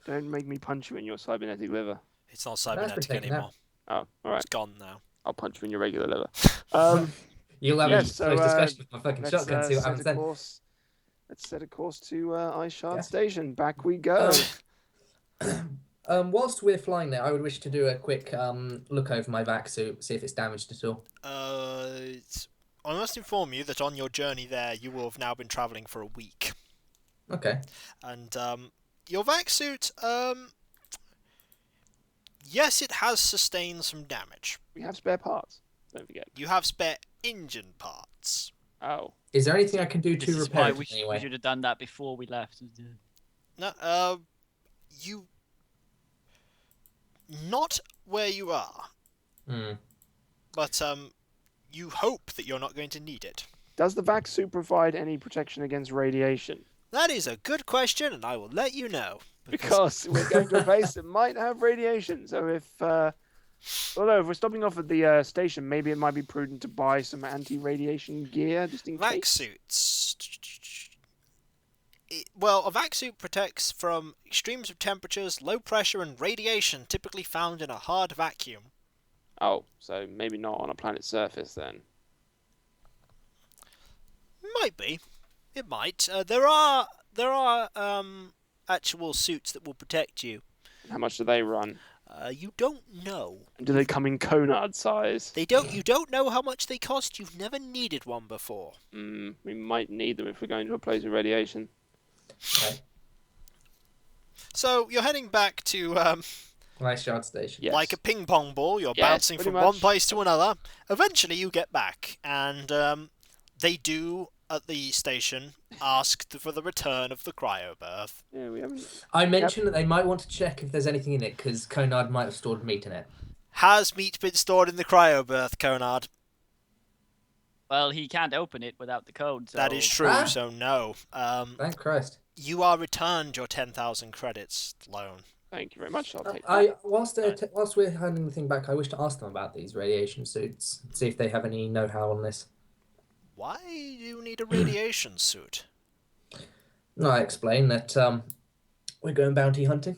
Don't make me punch you in your cybernetic liver. It's not cybernetic anymore. Oh, all right. It's gone now. I'll punch you in your regular liver. You'll have yes, a close discussion with my fucking let's shotgun, see what set happens a then. course. Let's set a course to Ice Shard Yes. Station. Back we go. Whilst we're flying there, I would wish to do a quick look over my vac suit, see if it's damaged at all. I must inform you that on your journey there, you will have now been travelling for a week. Okay. And your vac suit, yes, it has sustained some damage. We have spare parts. Don't forget. You have spare engine parts. Oh. Is there anything I can do This to is repair why it we anyway? should have done that before we left. No, you... Not where you are. But, you hope that you're not going to need it. Does the vac suit provide any protection against radiation? That is a good question, and I will let you know. Because we're going to a base that might have radiation. So if... although if we're stopping off at the station, maybe it might be prudent to buy some anti-radiation gear just in vac case. Suits. Well, a vac suit protects from extremes of temperatures, low pressure, and radiation typically found in a hard vacuum. Oh, so maybe not on a planet's surface then. Might be. It might. There are actual suits that will protect you. How much do they run? You don't know. And do they come in Conard size? They don't. You don't know how much they cost. You've never needed one before. We might need them if we're going to a place with radiation. Okay. So you're heading back to Ice Shard Station. Yes. like a ping pong ball. You're Yes, bouncing pretty from much. one place to another. Eventually, you get back, and they do at the station ask for the return of the cryoberth. Yeah, we haven't... I mentioned that they might want to check if there's anything in it, because Conard might have stored meat in it. Has meat been stored in the cryoberth, Conard? Well, he can't open it without the code. So... That is true, Ah. so no. Thank Christ. You are returned your 10,000 credits loan. Thank you very much. I'll take that. Whilst we're handing the thing back, I wish to ask them about these radiation suits, see if they have any know-how on this. Why do you need a radiation suit? No, I explain that we're going bounty hunting.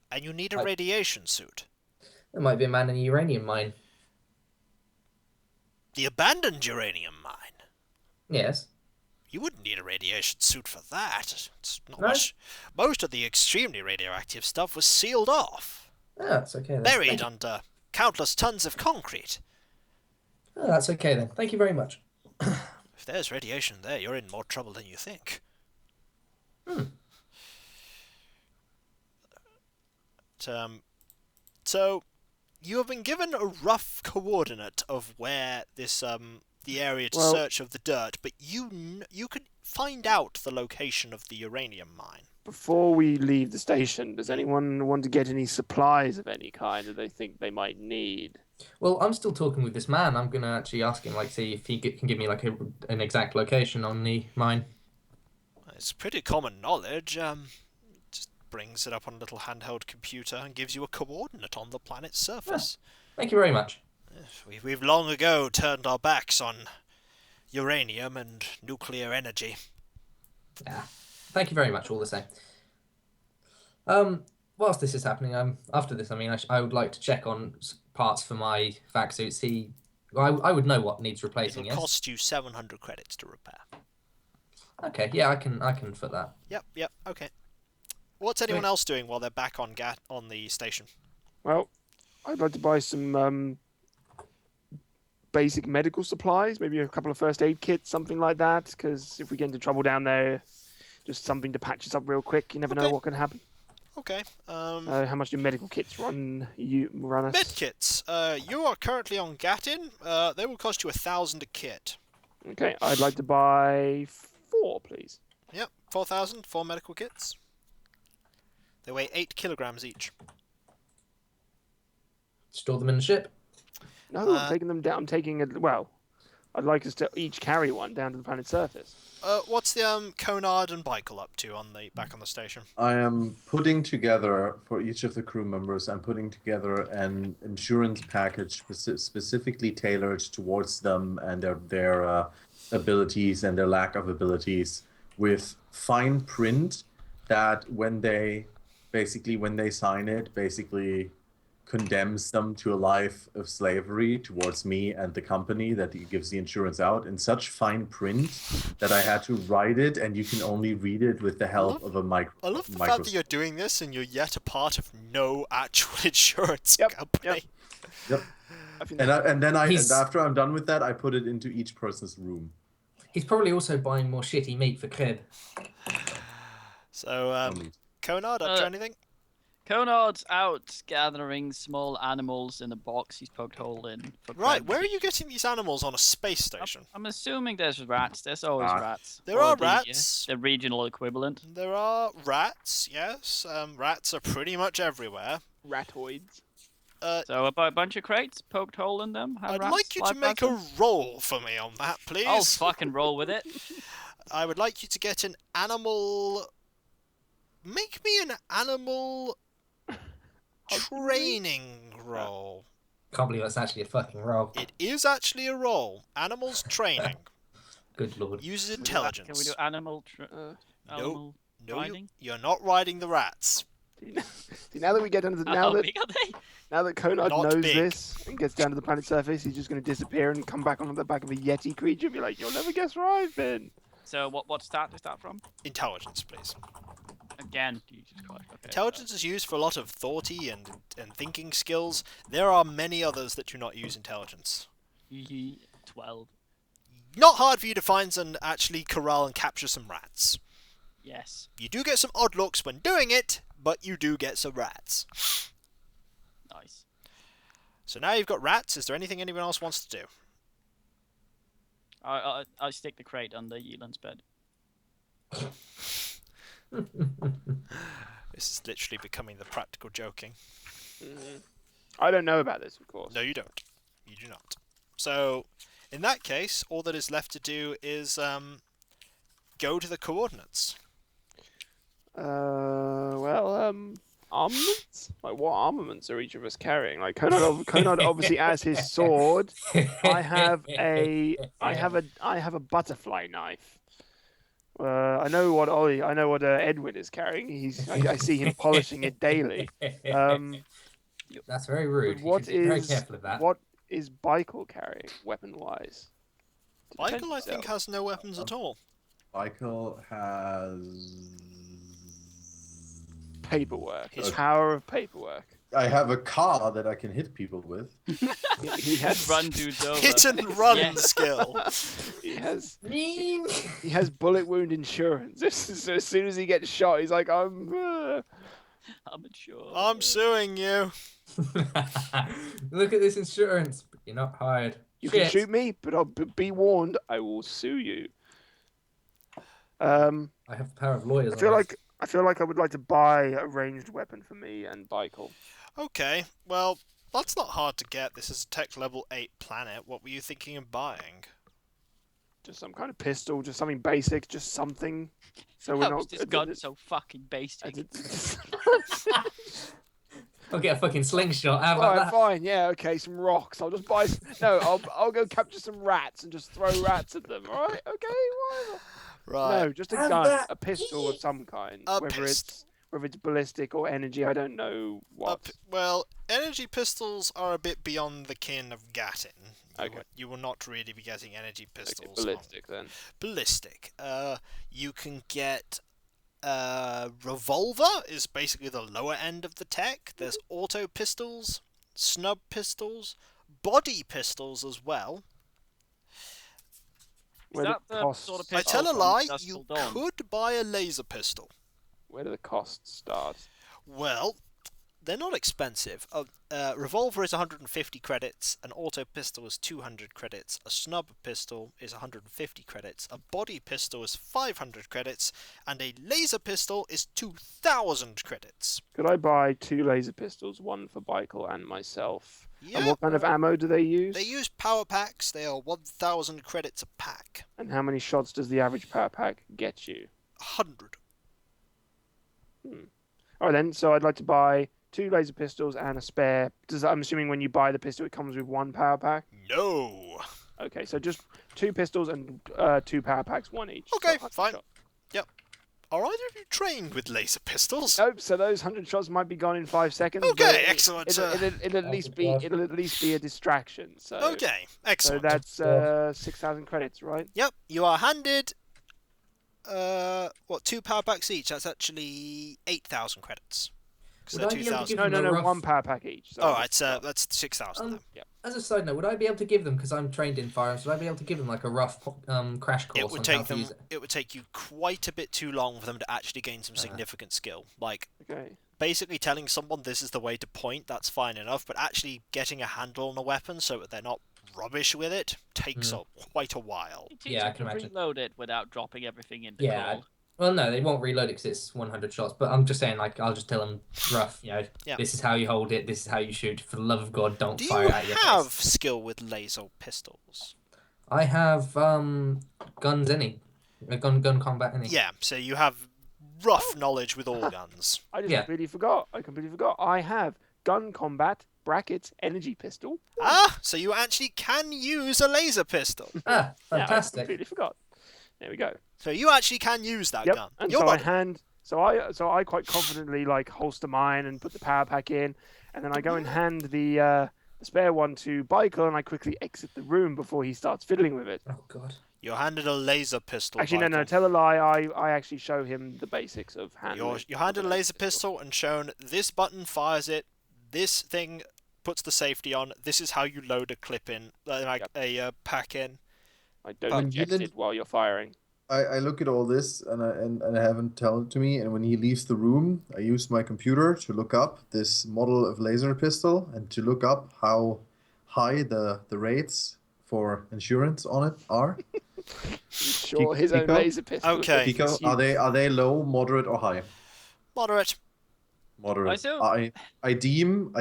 And you need a radiation suit? There might be a man in a uranium mine. The abandoned uranium mine? Yes. You wouldn't need a radiation suit for that. It's not No? much. Most of the extremely radioactive stuff was sealed off. Oh, that's okay then. Buried under countless tons of concrete. Oh, that's okay then. Thank you very much. If there's radiation there, you're in more trouble than you think. So, you have been given a rough coordinate of where this the area to search of the dirt, but you can find out the location of the uranium mine. Before we leave the station, does anyone want to get any supplies of any kind that they think they might need? Well, I'm still talking with this man. I'm going to actually ask him, see if he can give me, an exact location on the mine. It's pretty common knowledge. Just brings it up on a little handheld computer and gives you a coordinate on the planet's surface. Thank you very much. We've long ago turned our backs on uranium and nuclear energy. Yeah. Thank you very much, all the same. Whilst this is happening, after this, I would like to check on parts for my vac suit. See, I would know what needs replacing. It'll Yes. cost you 700 credits to repair. Okay. Yeah, I can foot that. Yep. Okay. What's anyone else doing while they're back on the station? Well, I'd like to buy some basic medical supplies, maybe a couple of first aid kits, something like that, because if we get into trouble down there, just something to patch us up real quick. You never know what can happen. Okay. How much do medical kits run us? Med kits. You are currently on Gattin. They will cost you 1,000 a kit. Okay, I'd like to buy 4, please. Yep, 4,000, 4 medical kits. They weigh 8 kilograms each. Store them in the ship. No, I'm taking them down. I'm taking it. Well, I'd like us to each carry one down to the planet's surface. What's the Conard and Michael up to back on the station? I am putting together for each of the crew members. I'm putting together an insurance package specifically tailored towards them and their abilities and their lack of abilities, with fine print that when they sign it, basically condemns them to a life of slavery towards me and the company that gives the insurance out in such fine print that I had to write it, and you can only read it with the help of a I love the fact that you're doing this and you're yet a part of no actual insurance company. Yep. And after I'm done with that, I put it into each person's room. He's probably also buying more shitty meat for Crib. So, Conard, up to anything? Conard's out gathering small animals in a box he's poked hole in. Right, where are you getting these animals on a space station? I'm assuming there's rats. There's always rats. There are rats. The regional equivalent. There are rats, yes. Rats are pretty much everywhere. Ratoids. So a bunch of crates poked hole in them. I'd like you to make a roll for me on that, please. I'll fucking roll with it. I would like you to get an animal... Make me an animal... training roll. Can't believe that's actually a fucking roll. It is actually a roll. Animals training. Good lord. Uses intelligence. Can we do animal riding? You're not riding the rats. See, now that we get into now that Conard knows this and gets down to the planet's surface, he's just going to disappear and come back on the back of a Yeti creature and be like, "You'll never guess where I've been." So what stat is that from? Intelligence, please. Again, Jesus Christ. Okay, intelligence is used for a lot of thoughty and thinking skills. There are many others that do not use intelligence. 12. Not hard for you to find and actually corral and capture some rats. Yes. You do get some odd looks when doing it, but you do get some rats. Nice. So now you've got rats. Is there anything anyone else wants to do? I stick the crate under Yeelan's bed. This is literally becoming the practical joking. I don't know about this, of course. No, you don't. You do not. So, in that case, all that is left to do is go to the coordinates. Armaments? Like, what armaments are each of us carrying? Like, Conard obviously has his sword. I have a butterfly knife. I know what Edwin is carrying. I see him polishing it daily. That's very rude. What be very careful of that. What is Baikel carrying, weapon-wise? Baikel, I think, has no weapons at all. Baikel has paperwork. His power of paperwork. I have a car that I can hit people with. He has run dudes over. Hit and run skill. He has bullet wound insurance. So as soon as he gets shot, he's like, I'm insured. I'm suing you. Look at this insurance, but you're not hired. You can shoot me, but I'll be warned, I will sue you. I have the power of lawyers. I feel like I would like to buy a ranged weapon for me and Baikel. Okay, well, that's not hard to get. This is a tech level 8 planet. What were you thinking of buying? Just some kind of pistol, just something basic, just something. So we're not. This gun so fucking basic. I'll get a fucking slingshot. How about Alright, that? fine, yeah, okay, some rocks. I'll just buy. I'll go capture some rats and just throw rats at them. All right, okay, whatever. Right. No, just a gun, a pistol of some kind. Whether it's ballistic or energy, I don't know what. Well, energy pistols are a bit beyond the kin of Gattin. You will not really be getting energy pistols. Okay, ballistic then. Ballistic. You can get revolver is basically the lower end of the tech. There's auto pistols, snub pistols, body pistols as well. Where I tell a lie, you could buy a laser pistol. Where do the costs start? Well, they're not expensive. A revolver is 150 credits, an auto pistol is 200 credits, a snub pistol is 150 credits, a body pistol is 500 credits, and a laser pistol is 2,000 credits. Could I buy 2 laser pistols, one for Baikel and myself? Yeah. And what kind of ammo do they use? They use power packs. They are 1,000 credits a pack. And how many shots does the average power pack get you? 100. Alright then, so I'd like to buy 2 laser pistols and a spare. I'm assuming when you buy the pistol, it comes with 1 power pack? No. Okay, so just 2 pistols and 2 power packs, 1 each. Okay, so fine. Yep. Are either of you trained with laser pistols? Nope. So those 100 shots might be gone in 5 seconds. Okay, but excellent. It'll at least be God. it'll at least be a distraction. So Okay, So excellent. that's 6,000 credits, right? Yep, you are handed. 2 power packs each? That's actually 8,000 credits. 'Cause Would they're I be able to 2,000. give No, them a rough... one power pack each. So All right, so that's 6,000 then. As a side note, would I be able to give them, because I'm trained in firearms, would I be able to give them like a rough crash course It would on take how to them. use it? It would take you quite a bit too long for them to actually gain some significant skill. Like Okay. basically telling someone this is the way to point, that's fine enough, but actually getting a handle on a weapon so that they're not rubbish with it takes quite a while. You Yeah, I teach can them to imagine. reload it without dropping everything in the Yeah, cold. well, no, they won't reload it because it's 100 shots. But I'm just saying, like, I'll just tell them rough. Yeah. This is how you hold it. This is how you shoot. For the love of God, don't Do fire you it at your have face. skill with laser pistols? I have guns any, gun combat any. Yeah, so you have rough knowledge with all guns. I just Yeah. completely forgot. I have gun combat brackets energy pistol. Ah, so you actually can use a laser pistol. Ah, Yeah, I fantastic. completely forgot. There we go. So you actually can use that Yep. gun. And Your so I body. so I quite confidently like holster mine and put the power pack in, and then I go and hand the spare one to Michael, and I quickly exit the room before he starts fiddling with it. Oh God. You're handed a laser pistol. Actually, no, Michael. tell a lie. I actually show him the basics of handling. You're handed a laser pistol and shown this button fires it, this thing puts the safety on, this is how you load a clip in, a pack in. I don't When you eject did- it while you're firing. I look at all this and I have him tell it to me. And when he leaves the room, I use my computer to look up this model of laser pistol and to look up how high the rates for insurance on it are. Sure, his own Pico? laser pistol. Okay. Pico, are they low, moderate, or high? Moderate. Moderate. So- I deem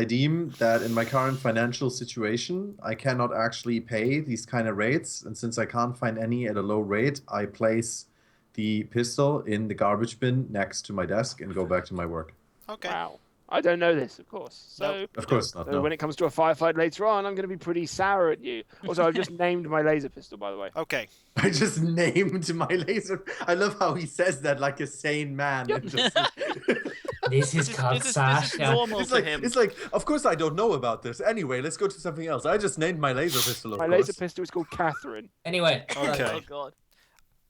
that in my current financial situation, I cannot actually pay these kind of rates, and since I can't find any at a low rate, I place the pistol in the garbage bin next to my desk and go back to my work. Okay. Wow. I don't know this, of course. So, Of course not. so No. when it comes to a firefight later on, I'm going to be pretty sour at you. Also, I've just named my laser pistol, by the way. Okay. I just named my laser. I love how he says that like a sane man. Yep. And just- This is called This is Sasha. normal it's to like him. it's like. Of course, I don't know about this. Anyway, let's go to something else. I just named my laser pistol. Of My course. laser pistol is called Catherine. Anyway. Okay. Oh god.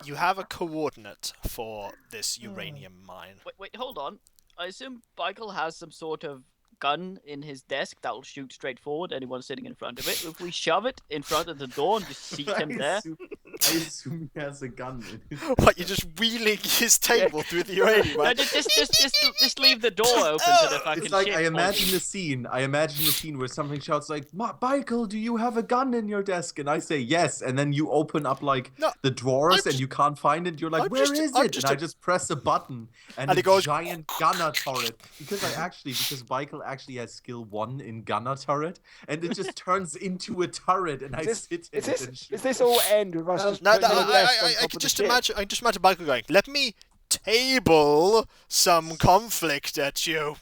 You have a coordinate for this uranium mine. Wait, hold on. I assume Michael has some sort of gun in his desk that'll shoot straight forward anyone sitting in front of it. If we shove it in front of the door and just seat him there, I assume he has a gun in his What, you're just wheeling his table through the uranium no, mine? just leave the door open to the fucking It's like shit. I imagine the scene where something shouts like, Michael, do you have a gun in your desk? And I say yes, and then you open up like No, the drawers I'm and you can't find it. You're like, I'm where just- is I'm it? just And I a- just press a button and And a it goes- giant gunner turret. Because Michael actually has skill 1 in gunner turret, and it just turns into a turret, and I sit in it and shoot. Is this all end with us just No, putting the rest on I top can of just the ship? imagine. I can just imagine Michael going, "Let me table some conflict at you."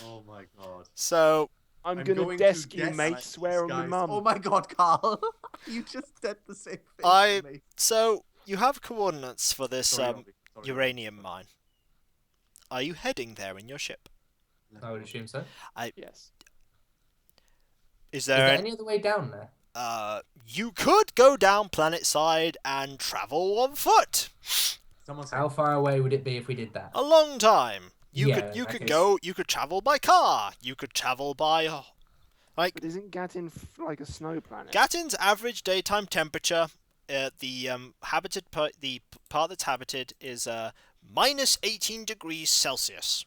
Oh my god. So I'm I'm gonna going desk to you, desk mate. these Swear on my guys. mum. Oh my god, Carl. You just said the same thing. I- to me. so you have coordinates for this Sorry, Ollie. Sorry, uranium mine. Are you heading there in your ship? I would assume so. Yes. Is Is there? there any other way down there? You could go down planet side and travel on foot. Someone said, How far away would it be if we did that? A long time. You Yeah, could that you could travel by car. You could travel by like But isn't Gatin like a snow planet? Gatton's average daytime temperature, the part that's habited is minus 18 degrees Celsius.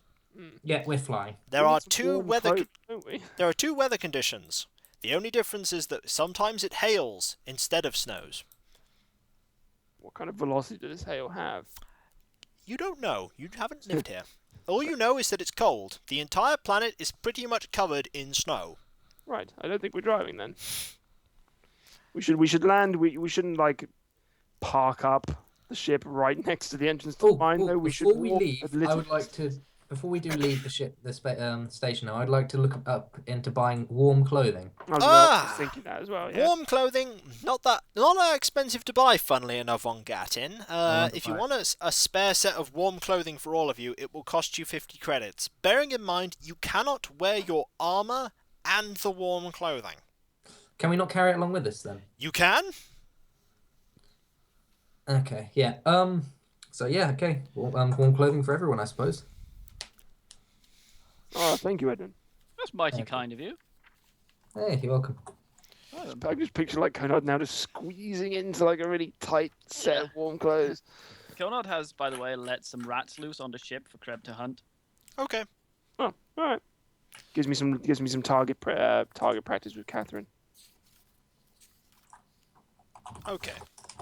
Yeah, we're flying. There We are need some two warm weather clothes, don't we? there are two weather conditions. The only difference is that sometimes it hails instead of snows. What kind of velocity does this hail have? You don't know. You haven't lived here. All you know is that it's cold. The entire planet is pretty much covered in snow. Right. I don't think we're driving then. We should land. We shouldn't like park up the ship right next to the entrance to the mine. Though we should before we walk leave, a little I would like to before we do leave the station now, I'd like to look up into buying warm clothing. I was Ah! thinking that as well. Yeah. Warm clothing, not that expensive to buy, funnily enough, on Gatin. If you want a spare set of warm clothing for all of you, it will cost you 50 credits. Bearing in mind, you cannot wear your armor and the warm clothing. Can we not carry it along with us then? You can? Okay, yeah. So yeah, okay. Warm clothing for everyone, I suppose. Oh, thank you, Edwin. That's mighty Okay. kind of you. Hey, you're welcome. I just picture like Conrad now just squeezing into like a really tight set of warm clothes. Conrad has, by the way, let some rats loose on the ship for Kreb to hunt. Okay. Oh, all right. Gives me some target practice with Catherine. Okay.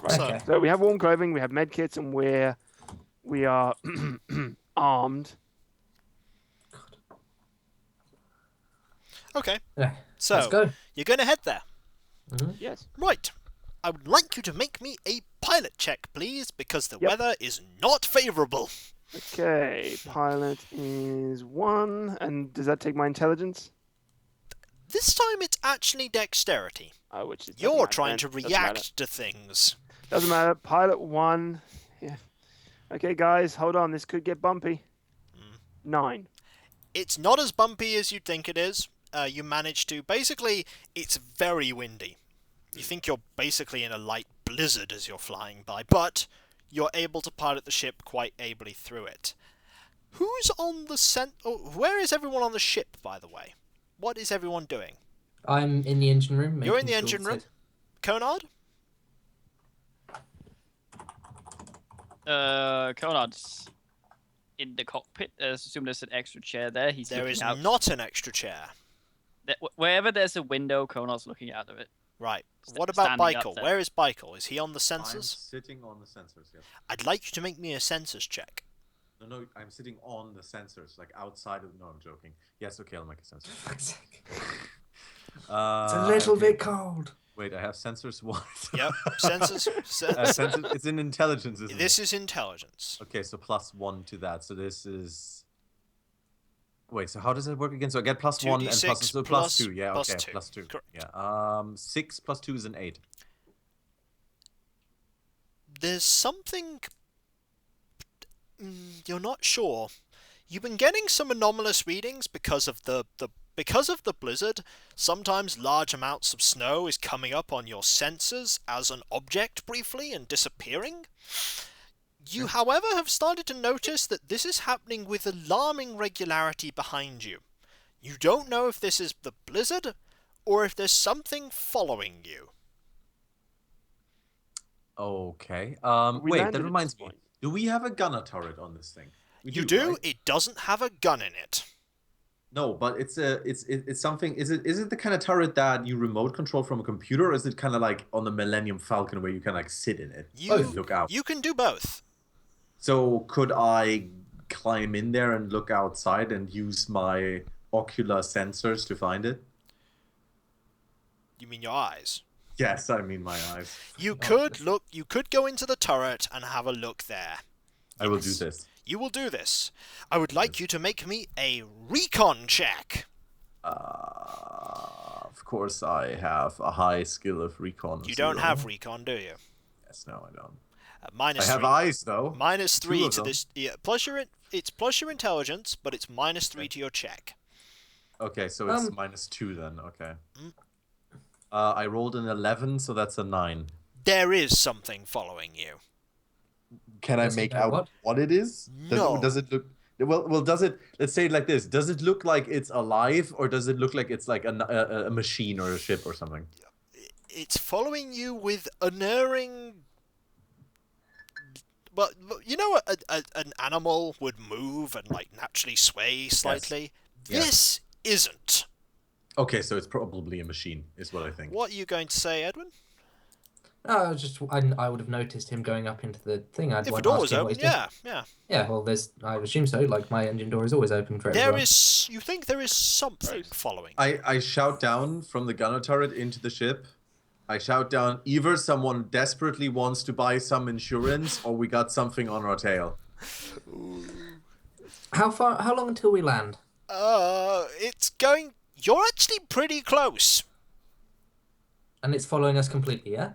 Right. Okay. So we have warm clothing, we have med kits, and we are armed. Okay. Yeah. So, Let's go. you're going to head there. Yes. Right. I would like you to make me a pilot check, please, because the Yep. weather is not favourable. Okay. Pilot is 1, and does that take my intelligence? This time it's actually dexterity. Oh, which is You're trying to react to things. Doesn't matter. Pilot 1. Yeah. Okay, guys, hold on. This could get bumpy. 9. It's not as bumpy as you'd think it is. You manage to... Basically, it's very windy. You think you're basically in a light blizzard as you're flying by, but you're able to pilot the ship quite ably through it. Who's on the where is everyone on the ship, by the way? What is everyone doing? I'm in the engine room. You're in the making sure engine room? it's- Conrad? Conrad's in the cockpit. Assume there's an extra chair there. He's There looking is out. not an extra chair. Wherever there's a window, Conrad's looking out of it. Right. St- What about standing up Baikel? there. Where is Baikel? Is he on the I'm sensors? sitting on the sensors, yes. I'd like you to make me a sensors check. No, I'm sitting on the sensors, like outside of... No, I'm joking. Yes, okay, I'll make a sensor. Fuck's sake. It's Uh, a little okay. bit cold. Wait, I have sensors what? Yep. Sensors. Sensors, it's in intelligence, isn't This it? is intelligence. Okay, so +1 to that. So this is... Wait, so how does it work again? So I get +1 and 2d6 plus... So plus- +2, yeah, plus okay, 2. +2. Correct. Yeah, 6 + 2 is an 8. There's something... You're not sure. You've been getting some anomalous readings because of the blizzard. Sometimes large amounts of snow is coming up on your sensors as an object briefly and disappearing. You, however, have started to notice that this is happening with alarming regularity behind you. You don't know if this is the blizzard or if there's something following you. Okay. We Wait, landed that at reminds this me. point. Do we have a gunner turret on this thing? We You do? right? It doesn't have a gun in it. No, but it's something. Is it the kind of turret that you remote control from a computer, or is it kind of like on the Millennium Falcon where you can like sit in it and look out? You can do both. So could I climb in there and look outside and use my ocular sensors to find it? You mean your eyes? Yes, I mean my eyes. You could look. You could go into the turret and have a look there. I will do Yes. this. You will do this. I would like you to make me a recon check. Of course, I have a high skill of recon. You don't 0. have recon, do you? Yes, no, I don't. Minus I have 3. eyes though. Minus 3 Two of to them. this. Yeah, it's plus your intelligence, but it's minus 3 to your check. Okay, so it's -2 then. Okay. Mm. I rolled an 11, so that's a 9. There is something following you. Can I Does it make know out what it is? No. Does it look? Well, does it? Let's say it like this: does it look like it's alive, or does it look like it's like a machine or a ship or something? It's following you with unerring. But you know, an animal would move and like naturally sway slightly. Yes. This isn't. Okay, so it's probably a machine, is what I think. What are you going to say, Edwin? No, I would have noticed him going up into the thing. I'd If the want door to ask was him what open, he's doing. yeah. Yeah, well, I assume so. Like, my engine door is always open for There everyone. is. You think there is something following? I shout down from the gunner turret into the ship. I shout down: either someone desperately wants to buy some insurance, or we got something on our tail. How long until we land? It's going. You're actually pretty close. And it's following us completely, yeah?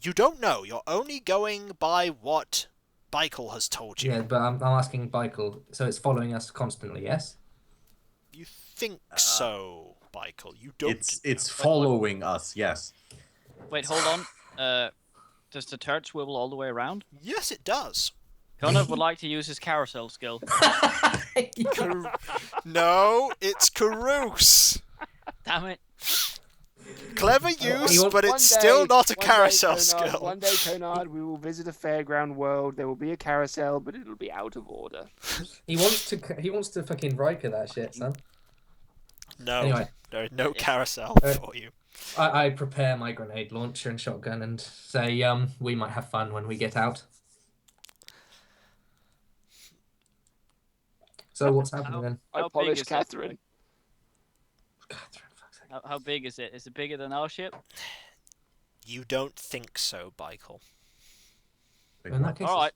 You don't know. You're only going by what Michael has told you. Yeah, but I'm asking Michael. So it's following us constantly, yes? You think so, Michael. You don't. It's following us. Yes. Wait, hold on. Does the turret swivel all the way around? Yes, it does. Connor would like to use his carousel skill. No, it's Carouse. Damn it. Clever use, but One it's still day- not a one day, carousel Conard, skill. One day, Conard, we will visit a fairground world. There will be a carousel, but it'll be out of order. He wants to fucking Riker that shit, son. No, Anyway. there is no carousel for you. I prepare my grenade launcher and shotgun and say, we might have fun when we get out. So what's happening then? I How big polish is it? Catherine. Catherine, fuck's sake. How big is it? Is it bigger than our ship? You don't think so, Michael. In that case, Alright.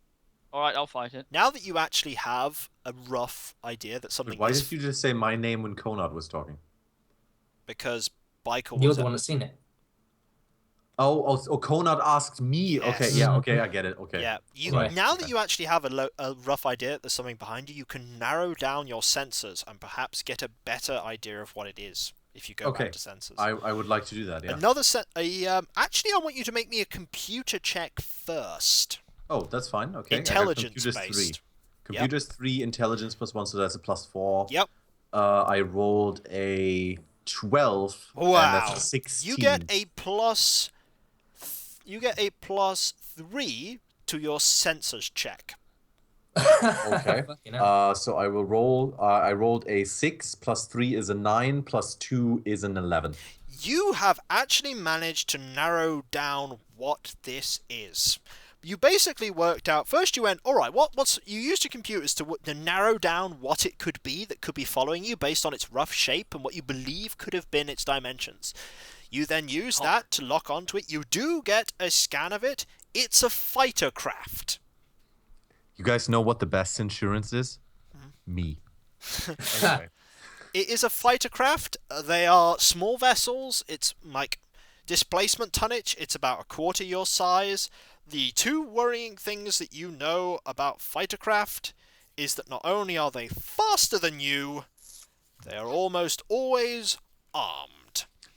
Alright, I'll fight it. Now that you actually have a rough idea that something Why is did you just say my name when Conrad was talking? because Michael you're was the one that's seen it. Oh, Conrad asked me. Yes. Okay, yeah, okay, I get it. Okay. Yeah, you Right. now that you actually have a rough idea that there's something behind you, you can narrow down your sensors and perhaps get a better idea of what it is if you go Okay. back to sensors. I would like to do that. Yeah. Another actually, I want you to make me a computer check first. Oh, that's fine. Okay. I got Intelligence computers based. 3. Computers 3, intelligence +1, so that's a +4. Yep. I rolled a 12. Wow. And that's a 16. You get a plus. You get a +3 to your sensors check. Okay. Fucking hell. So I will roll. I rolled a 6 +3 is a 9 +2 is an 11. You have actually managed to narrow down what this is. You basically worked out. First, you went, all right. What's you used your computers to narrow down what it could be that could be following you based on its rough shape and what you believe could have been its dimensions. You then use that to lock onto it. You do get a scan of it. It's a fighter craft. You guys know what the best insurance is? Me. Anyway. It is a fighter craft. They are small vessels. It's like displacement tonnage. It's about a quarter your size. The two worrying things that you know about fighter craft is that not only are they faster than you, they are almost always armed.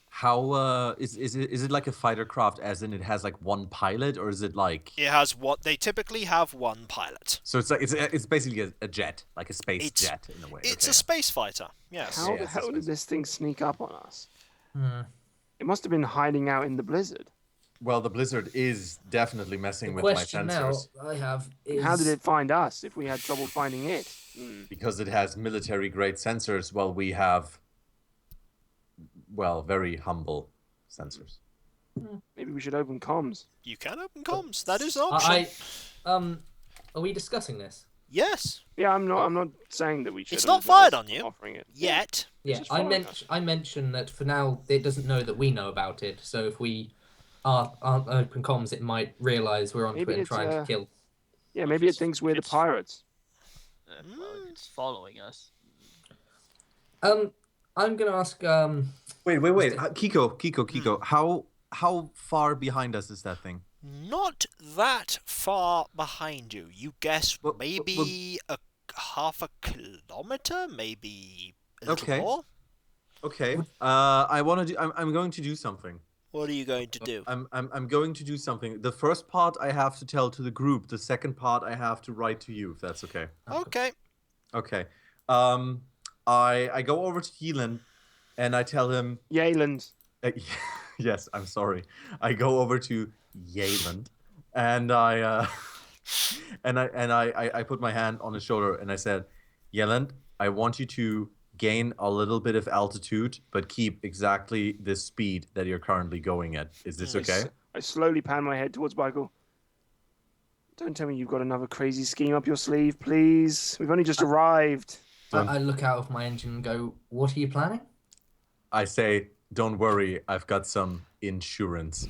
How is it like a fighter craft as in it has like one pilot, or is it like It has what they typically have one pilot. so it's like it's basically a jet, like a space It's- jet in a way. It's okay. a space fighter. Yes. How Yeah, the it's hell did expensive. this thing sneak up on us? Hmm. It must have been hiding out in the blizzard. Well, the blizzard is definitely The messing with my question now sensors I have is... How did it find us if we had trouble finding it? because it has military grade sensors, while we have very humble sensors. Maybe we should open comms. You can open comms. That is an option. Are we discussing this? Yes. Yeah, I'm not saying that we should. It's not fired on you. Offering it. Yet. Yeah, just I following us. mentioned that for now it doesn't know that we know about it. So if we aren't open comms, it might realise we're onto Maybe it and it's, trying to kill. Yeah, maybe it thinks we're the pirates. Well, it's following us. I'm gonna ask. Wait. Mr. Kiko. How far behind us is that thing? Not that far behind you. You guess Well, maybe a half a kilometer, maybe a little Okay. more. Okay. I want to do. I'm going to do something. What are you going to do? I'm going to do something. The first part I have to tell to the group. The second part I have to write to you, if that's okay. Okay. Okay. I go over to Heelan, and I tell him. Yayland. Yes, I'm sorry. I go over to Yayland, and I I put my hand on his shoulder, and I said, Yayland, I want you to gain a little bit of altitude, but keep exactly the speed that you're currently going at. Is this okay? I slowly pan my head towards Michael. Don't tell me you've got another crazy scheme up your sleeve, please. We've only just arrived. I look out of my engine and go, "What are you planning?" I say, don't worry, I've got some insurance.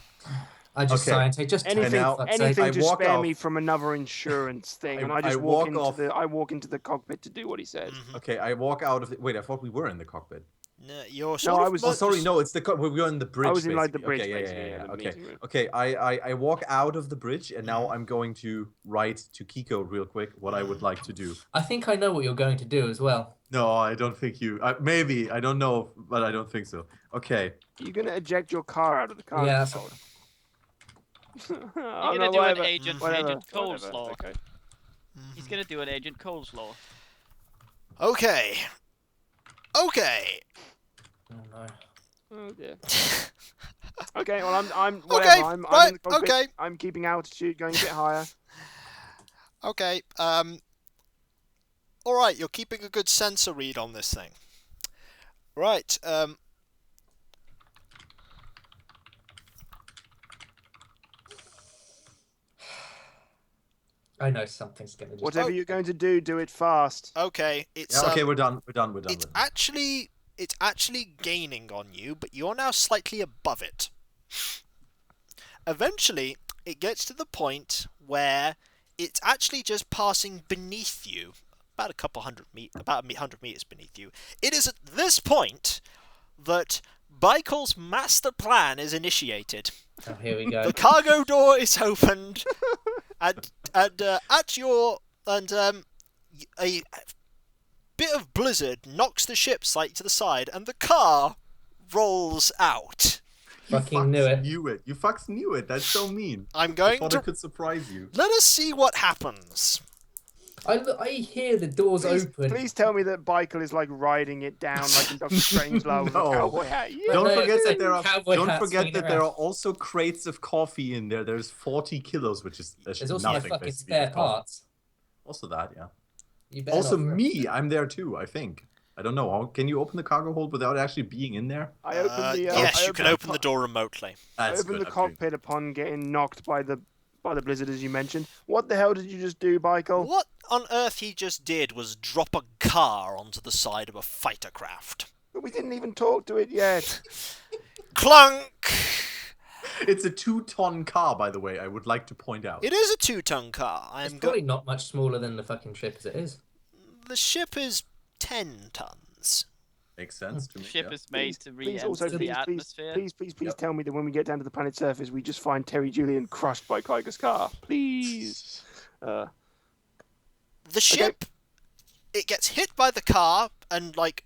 I just Okay. sigh and say, just Anything, now- fuck's sake. anything I to walk spare off. me from another insurance thing, and I I just walk walk into off. I walk into the cockpit to do what he says. Mhm. Okay, I walk out of. Wait, I thought we were in the cockpit. No, you're No, sort I of was- Oh, sorry, just- no, it's the we were in the bridge. I was in like the basically. bridge, Okay, basically. yeah. The Okay, meeting room. okay. I walk out of the bridge, and now Mhm. I'm going to write to Kiko real quick what I would like to do. I think I know what you're going to do as well. No, I don't think you. Maybe I don't know, but I don't think so. Okay. You're gonna eject your car out of the car. Yeah, that's control. You're Oh, gonna no, do whatever, an agent whatever, agent whatever, coleslaw. Okay. He's gonna do an agent coleslaw. Okay. Okay. Oh no. Oh dear. Okay, well I'm Okay, whatever. I'm right, in the cockpit. okay. I'm keeping altitude, going a bit higher. Okay. All right. You're keeping a good sensor read on this thing. Right. I know something's going to just... Whatever you're going to do, do it fast. Okay. It's Yeah. Okay, we're done. We're done. We're done. It's actually gaining on you, but you're now slightly above it. Eventually, it gets to the point where it's actually just passing beneath you, about about 100 meters beneath you. It is at this point that Baikal's master plan is initiated. Oh, here we go. The cargo door is opened, and a bit of blizzard knocks the ship slightly to the side, and the car rolls out. Fucking knew it. You fucks knew it. That's so mean. I'm I going thought to it could surprise you. let us see what happens. I hear the doors open. Please tell me that Baikel is like riding it down like in Doctor Strangelove with No. a cowboy hat. Yeah. Don't No, forget it's that a there are. cowboy Don't hat forget swinging that there are around. also crates of coffee in there. There's 40 kilos, which is There's also no nothing. fucking basically, spare with coffee. parts. Also that, yeah. You better Also not- me, I'm there too. I think. I don't know. Can you open the cargo hold without actually being in there? I opened the. Yes, I you can opened open the door remotely. I That's opened good. the cockpit upon getting knocked by the blizzard, as you mentioned. What the hell did you just do, Baikel? What on earth he just did was drop a car onto the side of a fighter craft. But we didn't even talk to it yet. Clunk! It's a 2-ton car, by the way. I would like to point out. It is a 2-ton car. It's probably not much smaller than the fucking ship as it is. The ship is 10 tons. Makes sense to me. Ship yeah. is made to Please re-enter also, the atmosphere. please Yep. tell me that when we get down to the planet's surface, we just find Terry Julian crushed by Kyger's car. Please. The ship, it gets hit by the car and, like,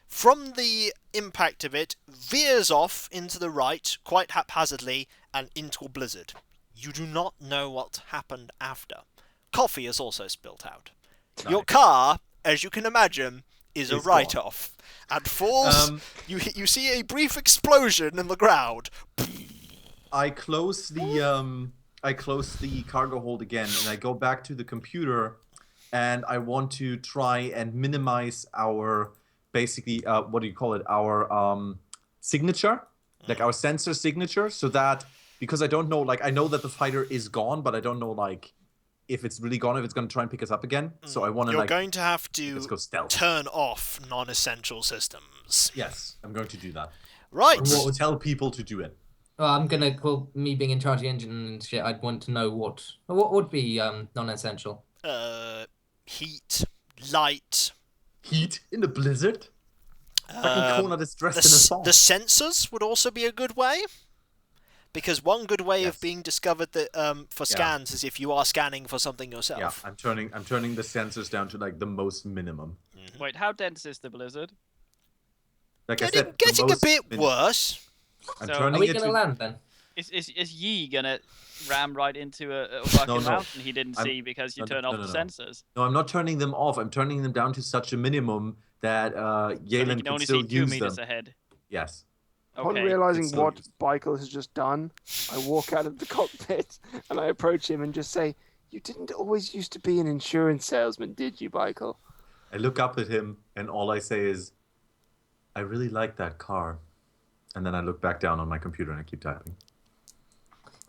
from the impact of it, veers off into the right quite haphazardly and into a blizzard. You do not know what happened after. Coffee is also spilt out. Your car, as you can imagine, is a It's write-off and falls. You see a brief explosion in the ground. I close the cargo hold again, and I go back to the computer, and I want to try and minimize our basically what do you call it? Our signature, like our sensor signature, so that because I don't know, like I know that the fighter is gone, but I don't know like if it's really gone, if it's going to try and pick us up again. So I want to You're like going to have let's go to stealth. turn off non-essential systems. Yes, I'm going to do that. Right. Or tell people to do it. Well, I'm gonna. Well, me being in charge of the engine and shit, I'd want to know what would be non-essential. Heat, light. Heat in the blizzard. Fucking Conrad is dressed in a song. The sensors would also be a good way. Because one good way Yes. of being discovered that for scans is if you are scanning for something Yeah, yourself. I'm turning the sensors down to like the most minimum. Wait, how dense is the blizzard? Like I said, the Getting a most bit minimum. worse. I'm So- Are turning we it gonna to. land then? Is Yi gonna ram right into a fucking No. mountain he didn't I'm- see because you no, turn no, off no, the no. sensors? No, I'm not turning them off. I'm turning them down to such a minimum that So you Yalen can can only still see 2 use meters them. ahead. Yes. Upon Okay. realizing It's so what useful. Baikel has just done, I walk out of the cockpit and I approach him and just say, "You didn't always used to be an insurance salesman, did you, Baikel?" I look up at him and all I say is, "I really like that car," and then I look back down on my computer and I keep typing.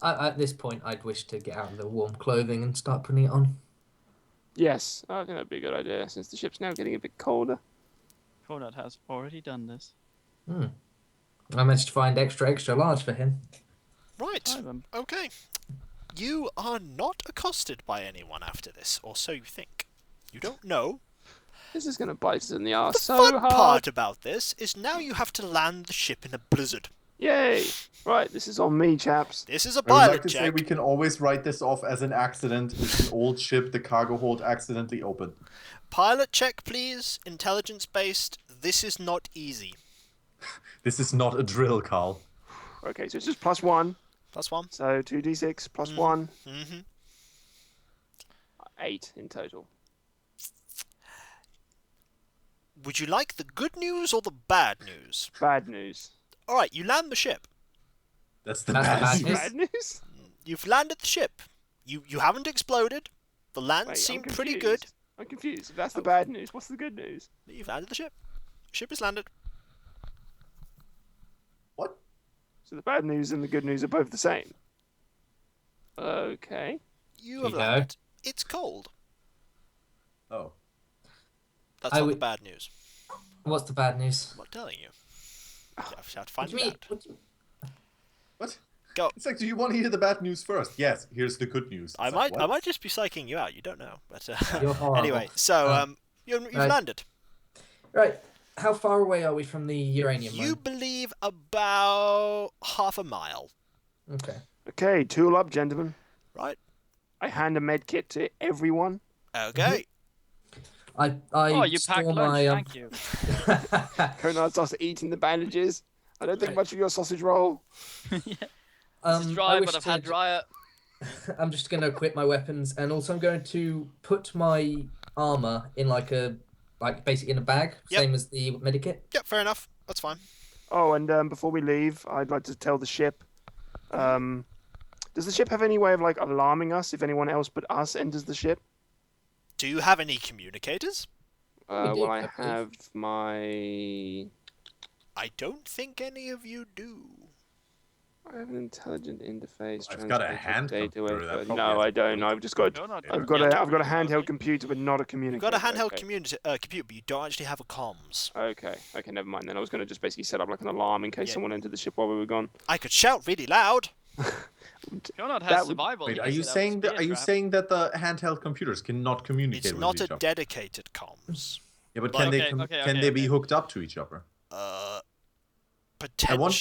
At this point, I'd wish to get out of the warm clothing and start putting it on. Yes, I think that'd be a good idea since the ship's now getting a bit colder. Conrad has already done this. I managed to find extra large for him. Right. 5 of them. Okay. You are not accosted by anyone after this, or so you think. You don't know. This is going to bite us in the arse The so fun hard. part about this is now you have to land the ship in a blizzard. Yay! Right, this is on me, chaps. This is a I would pilot like to say check. we can always write this off as an accident if the old ship, the cargo hold, accidentally opened. Pilot check, please. Intelligence-based. This is not easy. This is not a drill, Carl. Okay, so it's just +1. +1. So 2d6 plus 1. Mm-hmm. 8 in total. Would you like the good news or the bad news? Bad news. Alright, you land the ship. That's the That's the bad bad news. news. Bad news? You've landed the ship. You haven't exploded. The land Wait, I'm seemed pretty confused. good. I'm confused. If that's the bad news, what's the good news? You've landed the ship. Ship is landed. What? So the bad news and the good news are both the same. Okay. You Here have you go. landed. It's cold. Oh. That's I not the would- bad news. What's the bad news? I'm not telling you. You have to What find do you it mean? out. What do you- What? Go. It's like, do you want to hear the bad news first? Yes, here's the good news. I It's like, might what? just be psyching you out. You don't know. But You're horrible. anyway, so you've right. landed. Right. How far away are we from the uranium You mine? believe about half a mile, Okay. Okay, tool up, gentlemen. right? I hand a med kit to everyone. Okay. I Oh, you store packed lunch. my Thank you. Conrad starts eating the bandages. I don't think much of your sausage roll. This I is dry, wish but I've had to- drier. I'm just going to equip my weapons, and also I'm going to put my armor in basically in a bag, Yep. same as the medikit. Yeah, fair enough. That's fine. Oh, and before we leave, I'd like to tell the ship. Does the ship have any way of like alarming us if anyone else but us enters the ship? Do you have any communicators? do, Well, I I believe. have my. I don't think any of you do. I have an intelligent interface. I've got a translator hand data computer that wait, probably No, has I don't. I've just got. Donut. I've got a handheld computer, but not a You've communicator. got a handheld okay. computer, but you don't actually have a comms. Okay, never mind then. I was going to just basically set up like an alarm in case Yeah. someone entered the ship while we were gone. I could shout really loud. Donut That has would- survival. Wait, He are can you set up a saying that? spear Are you trap. saying that the handheld computers cannot communicate It's with not each a other? dedicated comms. Yeah, but But- can Okay, they be okay. hooked up to each other? Potential.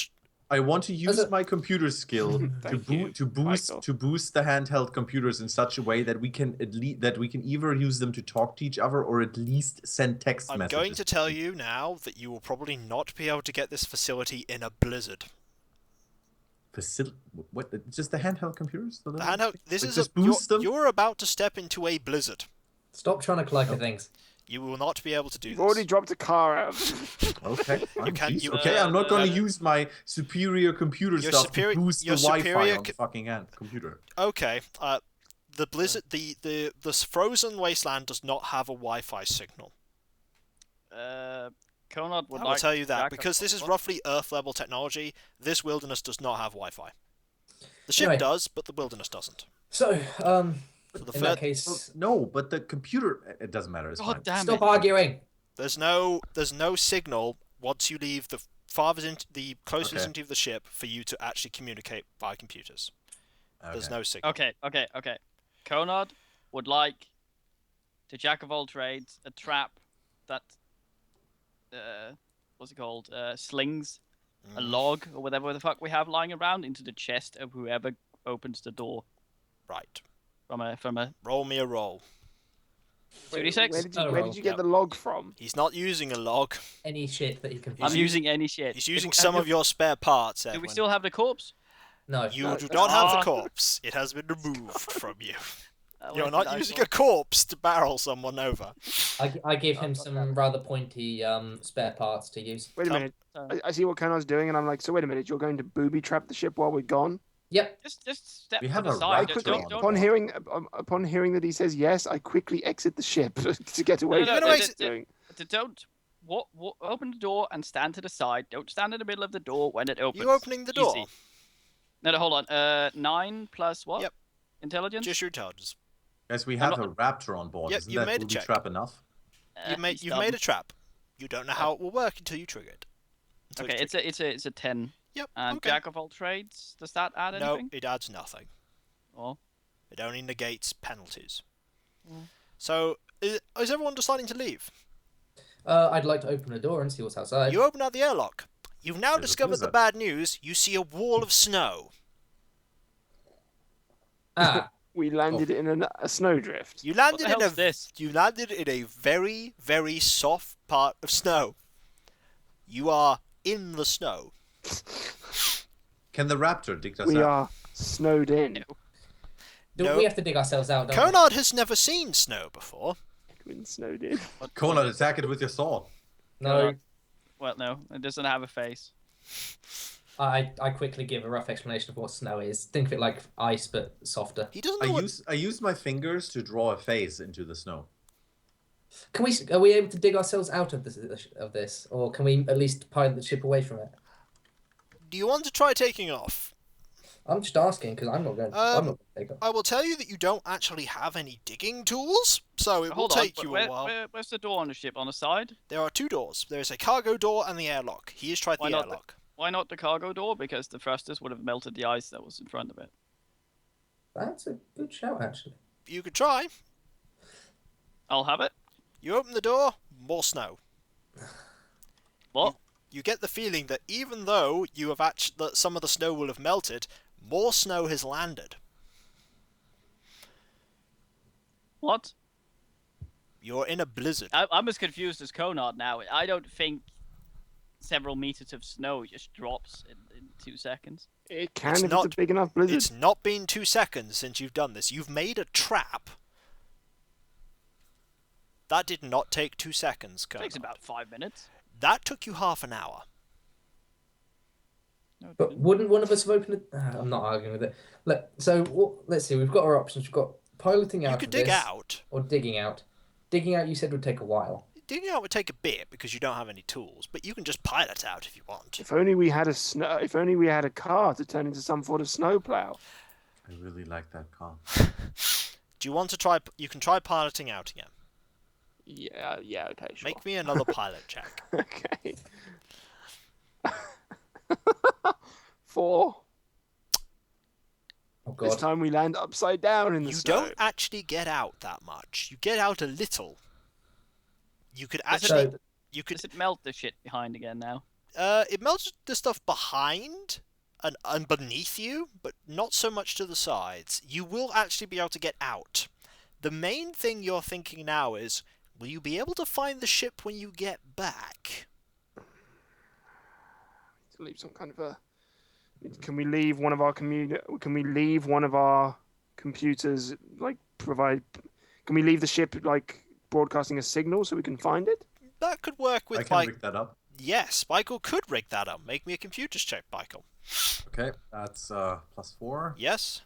I want to use a- my computer skill to Thank you, boost Michael. to boost the handheld computers in such a way that we can either use them to talk to each other or at least send text I'm messages. going to tell you now that you will probably not be able to get this facility in a blizzard. What? Just the handheld computers? The handheld. This Like, is just boost them? you're about to step into a blizzard. Stop trying to collect things. You will not be able to do You've this. already dropped a car out of. Okay, fine, can- jeez. you- Okay, I'm not going uh, to use my superior computer your stuff superior- to boost the your Wi-Fi superior on the fucking computer. Okay. The blizzard, the frozen wasteland does not have a Wi-Fi signal. Conrad would I will like tell you that Jack- because this is what? roughly Earth level technology. This wilderness does not have Wi-Fi. The ship Anyway. does, but the wilderness doesn't. So, So the in fir- that Well, case, no, but the computer. It doesn't matter. It's fine. God damn stop it. arguing. there's no signal once you leave the closest Okay. into the ship for you to actually communicate via computers. There's Okay. no signal. Okay. Conrad would like to jack of all trades a trap that what's it called? Slings a log or whatever the fuck we have lying around into the chest of whoever opens the door Right. from a Roll me a roll. 36. Where did you get the log from? He's not using a log. Any shit that you can I'm find. using any shit. He's using If- some of your spare parts, Do we Edwin. still have the corpse? No. You No, do no. not have the Ah. corpse. It has been removed from you. Well, You're that's not nice using one. a corpse to barrel someone over. I give him some rather pointy spare parts to use. Wait a Oh, minute. I see what Conrad's doing, and I'm like, so wait a minute, you're going to booby trap the ship while we're gone? Yep. Just step We to have the a side. I right Just to quickly, on don't, upon hearing that he says yes, I quickly exit the ship to get away. No, from no, what no, he's no, doing. don't open the door and stand to the side. Don't stand in the middle of the door when it opens. You opening the door? Easy. No, hold on. 9 plus what? Yep. Intelligence. Just your intelligence. Guys, we I'm have not- a raptor on board. Yep, Isn't you that made a booby check. trap enough? You've made a trap. You don't know how it will work until you trigger it. Until Okay, it's it's a 10. Yep. And Okay. jack of all trades. Does that add No, anything? it adds nothing. Oh. It only negates penalties. Mm. So, is everyone deciding to leave? I'd like to open the door and see what's outside. You open out the airlock. You've now There's a discovered the blizzard. bad news. You see a wall of snow. Ah, We landed in a snowdrift. You landed the hell's this? You landed in a very, very soft part of snow. You are in the snow. Can the raptor dig us We out? are snowed in. do No. we have to dig ourselves out? Don't we? Conrad has never seen snow before. Edwin snowed in. Conrad, attack it with your sword. No, Well, no, it doesn't have a face. I quickly give a rough explanation of what snow is. Think of it like ice, but softer. He doesn't I know what... I use my fingers to draw a face into the snow. Are we able to dig ourselves out of this, or can we at least pilot the ship away from it? Do you want to try taking off? I'm just asking because I'm not going. I'm not going to take it. I will tell you that you don't actually have any digging tools, so it will Hold on, take you a where, while. where's the door on the ship? On the side? There are two doors. There is a cargo door and the airlock. He has tried Why the not the- airlock. Why not the cargo door? Because the thrusters would have melted the ice that was in front of it. That's a good shout, actually. You could try. I'll have it. You open the door, more snow. What? You get the feeling that even though you have that some of the snow will have melted, more snow has landed. What? You're in a blizzard. I'm as confused as Conrad now. I don't think several meters of snow just drops in 2 seconds. It can It's if not- it's a big enough blizzard. It's not been 2 seconds since you've done this. You've made a trap. That did not take 2 seconds, It takes Conrad. about 5 minutes. That took you half an hour. No, it But didn't. wouldn't one of us have opened it? I'm not arguing with it. Let's see. We've got our options. We've got piloting out You of could dig this out. or digging out. Digging out, you said, would take a while. Digging out would take a bit because you don't have any tools, but you can just pilot out if you want. If only we had If only we had a car to turn into some sort of snowplow. I really like that car. Do you want to try? You can try piloting out again. Yeah. Okay. Sure. Make me another pilot check. Okay. 4. Oh This god. time we land upside down in the You snow. don't actually get out that much. You get out a little. You could Does it- actually. So You could. Does it melt the shit behind again now? It melts the stuff behind and beneath you, but not so much to the sides. You will actually be able to get out. The main thing you're thinking now is, will you be able to find the ship when you get back? To leave some kind of a. Can we leave one of our Can we leave one of our computers like provide? Can we leave the ship like broadcasting a signal so we can find it? That could work I with can like. rig that up. Yes, Michael could rig that up. Make me a computers check, Michael. Okay, that's +4. Yes.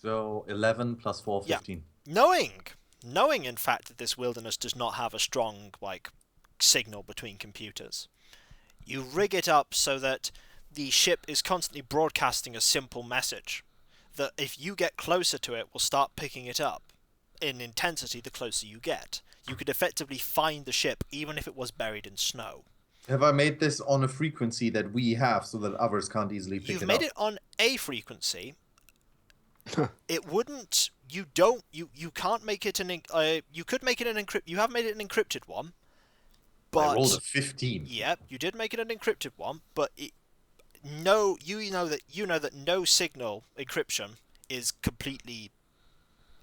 So 11 plus 4, Yeah. 15. Knowing in fact that this wilderness does not have a strong like signal between computers, you rig it up so that the ship is constantly broadcasting a simple message that if you get closer to it will start picking it up in intensity the closer you get. You could effectively find the ship even if it was buried in snow. Have I made this on a frequency that we have so that others can't easily pick You've it made up? it on a frequency. It wouldn't. You can't make it an. You could make it an encrypt. You have made it an encrypted one. But I rolled a 15. yeah, you did make it an encrypted one. But you know that no signal encryption is completely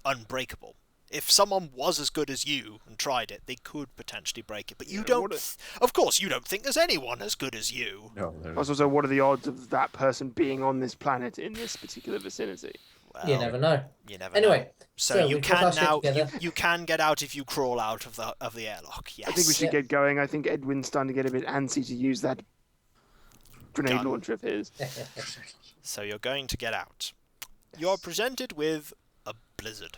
unbreakable. If someone was as good as you and tried it, they could potentially break it. But you Yeah, don't. what Of course, you don't think there's anyone as good as you. No, there Also, what are the odds of that person being on this planet in this particular vicinity? Well, you never know. You never know. Anyway, So you we've got can our ship now together. you can get out if you crawl out of the airlock. Yes. I think we should Yeah. get going. I think Edwin's starting to get a bit antsy to use that grenade Gun. launcher of his. So you're going to get out. You're presented with a blizzard.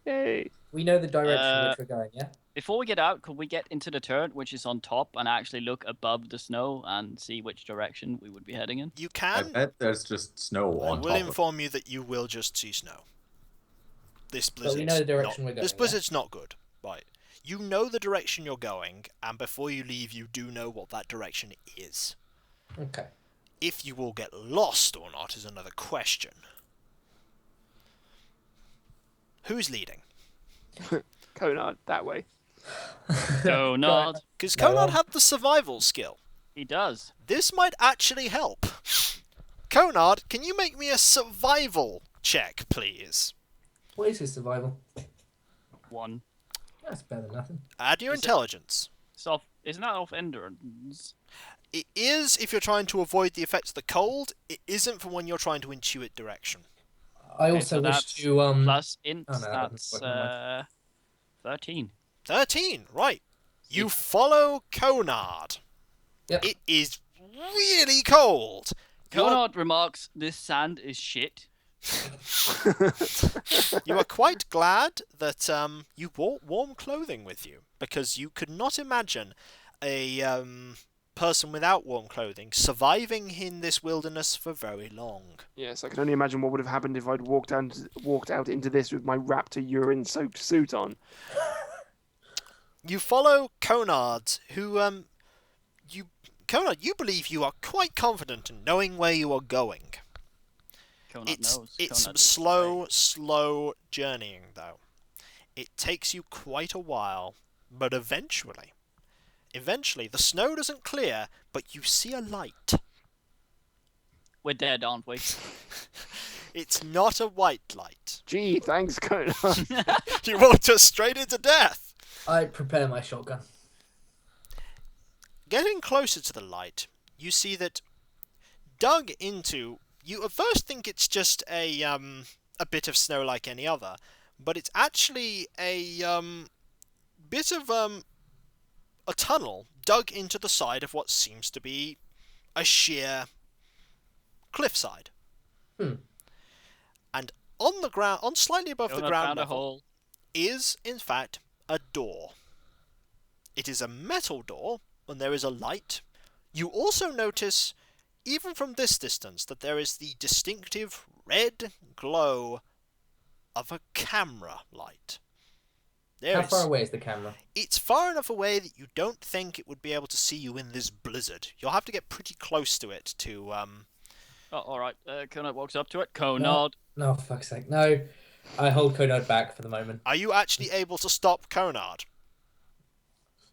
Yay! We know the direction which we're going, yeah? Before we get out, could we get into the turret, which is on top, and actually look above the snow and see which direction we would be heading in? You I can. bet there's just snow I on will top of inform you that you will just see snow. This But blizzard. we know the direction we're going. This yeah? blizzard's not good. Right. You know the direction you're going, and before you leave, you do know what that direction is. Okay. If you will get lost or not is another question. Who's leading? Conard, that way. Conard. Because No, Conard had the survival skill. He does. This might actually help. Conard, can you make me a survival check, please? What is his survival? 1. That's better than nothing. Add your Is it- intelligence. Isn't that off endurance? It is if you're trying to avoid the effects of the cold. It isn't for when you're trying to intuit direction. I Okay, also so wish that's to Plus int, oh, no, that doesn't that's work, never 13. 13, right. You follow Conard. Yep. It is really cold. You're- Conard remarks, "This sand is shit." You are quite glad that you brought warm clothing with you, because you could not imagine a person without warm clothing surviving in this wilderness for very long. Yes, I can only imagine what would have happened if I'd walked out into this with my raptor urine-soaked suit on. You follow Conard, who Conard, you believe you are quite confident in knowing where you are going. Conard It's knows. it's Conard is slow journeying though. It takes you quite a while, but eventually the snow doesn't clear, but you see a light. We're dead, aren't we? It's not a white light. Gee, thanks, Conard. You walked us straight into death. I prepare my shotgun. Getting closer to the light, you see that dug into. You at first think it's just a bit of snow like any other, but it's actually a bit of a tunnel dug into the side of what seems to be a sheer cliffside. And on the ground, on slightly above the Conard ground found a level, hole. is in fact a door. It is a metal door, and there is a light. You also notice, even from this distance, that there is the distinctive red glow of a camera light. How far away is the camera? It's far enough away that you don't think it would be able to see you in this blizzard. You'll have to get pretty close to it to Oh, alright. Conard walks up to it. Conard. No, for fuck's sake. No. I hold Conard back for the moment. Are you actually able to stop Conard?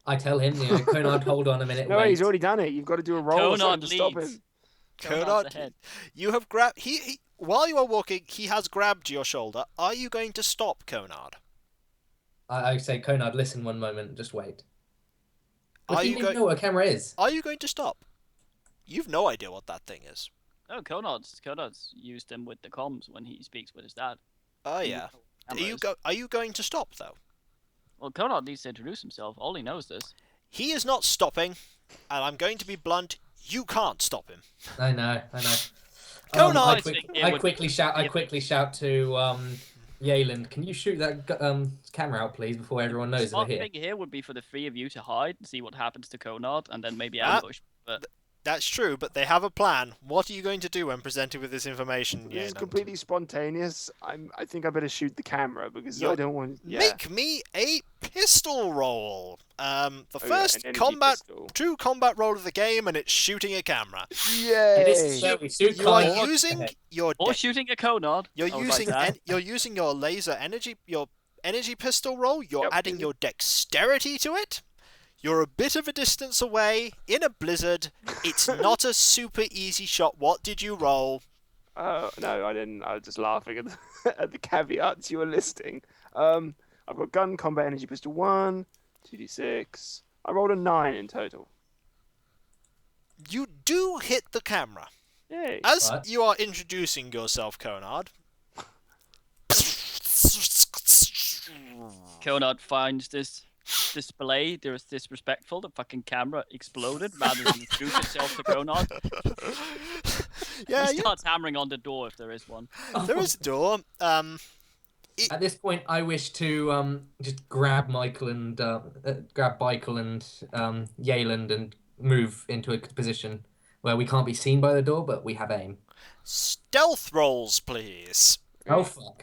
I tell him, Conard, hold on a minute. No, wait. he's already done it. You've got to do a roll or something Conard to stop leads. him. Conard's Conard, ahead. you have grabbed. He while you are walking, he has grabbed your shoulder. Are you going to stop Conard? I say, Conard, listen one moment. Just wait. Are But you you even going? know what a camera is. Are you going to stop? You've no idea what that thing is. Oh, Conard's used him with the comms when he speaks with his dad. Oh yeah. Are you going to stop though? Well, Conard needs to introduce himself. All he knows is. He is not stopping, and I'm going to be blunt. You can't stop him. I know. Conard! I quickly shout to Yayland, can you shoot that camera out, please, before everyone knows that we're Smart here? thing here would be for the three of you to hide and see what happens to Conard, and then maybe Ah. ambush. But That's true, but they have a plan. What are you going to do when presented with this information? This is Yayland? completely spontaneous. I think I better shoot the camera because I You're- don't want. Yeah. Make me a pistol roll. The Oh, yeah, first an energy combat, pistol. true combat roll of the game, and it's shooting a camera. Yay! It is so we shoot You are Conard. using your or shooting a Conard. you're I would using like that. you're using your laser energy, your energy pistol roll. You're Yep. adding your dexterity to it. You're a bit of a distance away in a blizzard. It's not a super easy shot. What did you roll? Oh no, I didn't. I was just laughing at at the caveats you were listing. I've got gun, combat, energy pistol 1, 2d6. I rolled a 9 in total. You do hit the camera. Yay! As What? you are introducing yourself, Conard. Conard finds this display disrespectful. The fucking camera exploded rather than introduce itself to Conard. Yeah, He starts hammering on the door if there is one. there is a door. At this point, I wish to just grab Michael and grab Michael and Yayland and move into a position where we can't be seen by the door, but we have aim. Stealth rolls, please. Oh fuck!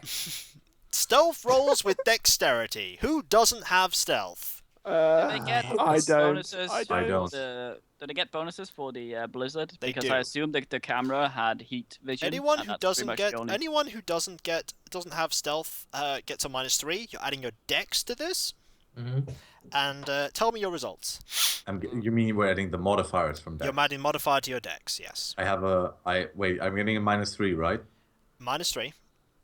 Stealth rolls with dexterity. Who doesn't have stealth? they get I don't. bonuses I I don't. don't. Do they get bonuses for the blizzard? They Because do. I assume that the camera had heat vision. Anyone and who that's pretty doesn't much get the only- anyone who doesn't have stealth gets a -3. You're adding your dex to this, and tell me your results. You mean we're adding the modifiers from You're that? adding modifier to your dex. Yes, Wait, I'm getting a -3, right? -3.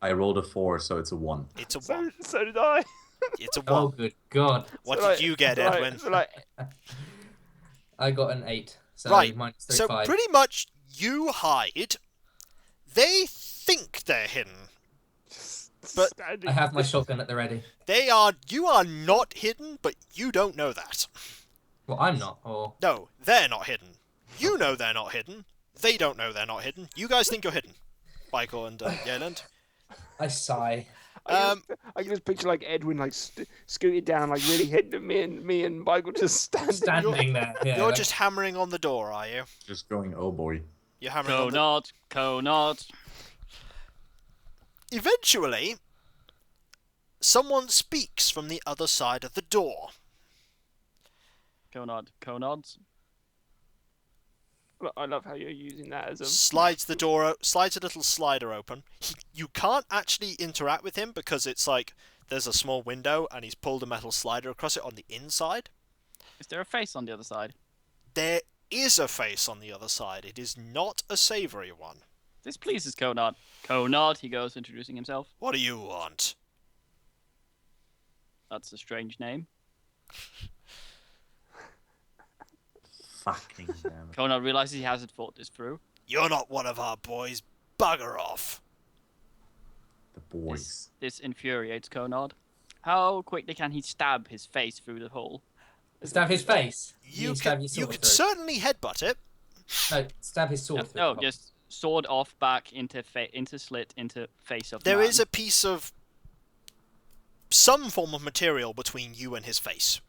I rolled a 4, so it's a 1. It's a 1. So did I. It's a 1. Oh, good God. What So, did you get, Edwin? I got an 8. So Right. -35. So pretty much you hide. They think they're hidden. But I have my shotgun at the ready. You are not hidden, but you don't know that. Well, I'm not. Or No, they're not hidden. You know they're not hidden. They don't know they're not hidden. You guys think you're hidden. Michael and Yeland. I sigh. I can just picture like Edwin like scooted down, like really hitting me and Michael just Standing there. Yeah, You're like- just hammering on the door, are you? Just going, oh boy. You're hammering on the Conod. Eventually, someone speaks from the other side of the door. Conods. I love how you're using that as a. Slides a little slider open. You can't actually interact with him because it's like there's a small window and he's pulled a metal slider across it on the inside. Is there a face on the other side? There is a face on the other side. It is not a savoury one. This pleases Conod. Conod, he goes, introducing himself. What do you want? That's a strange name. Fucking damn it. Conod realizes he hasn't thought this through. You're not one of our boys. Bugger off. The boys. This infuriates Conod. How quickly can he stab his face through the hole? Stab his face. You stab can, your sword you can through. certainly headbutt it. No, stab his sword through. No, just sword off, back into slit into face of There man. is a piece of some form of material between you and his face.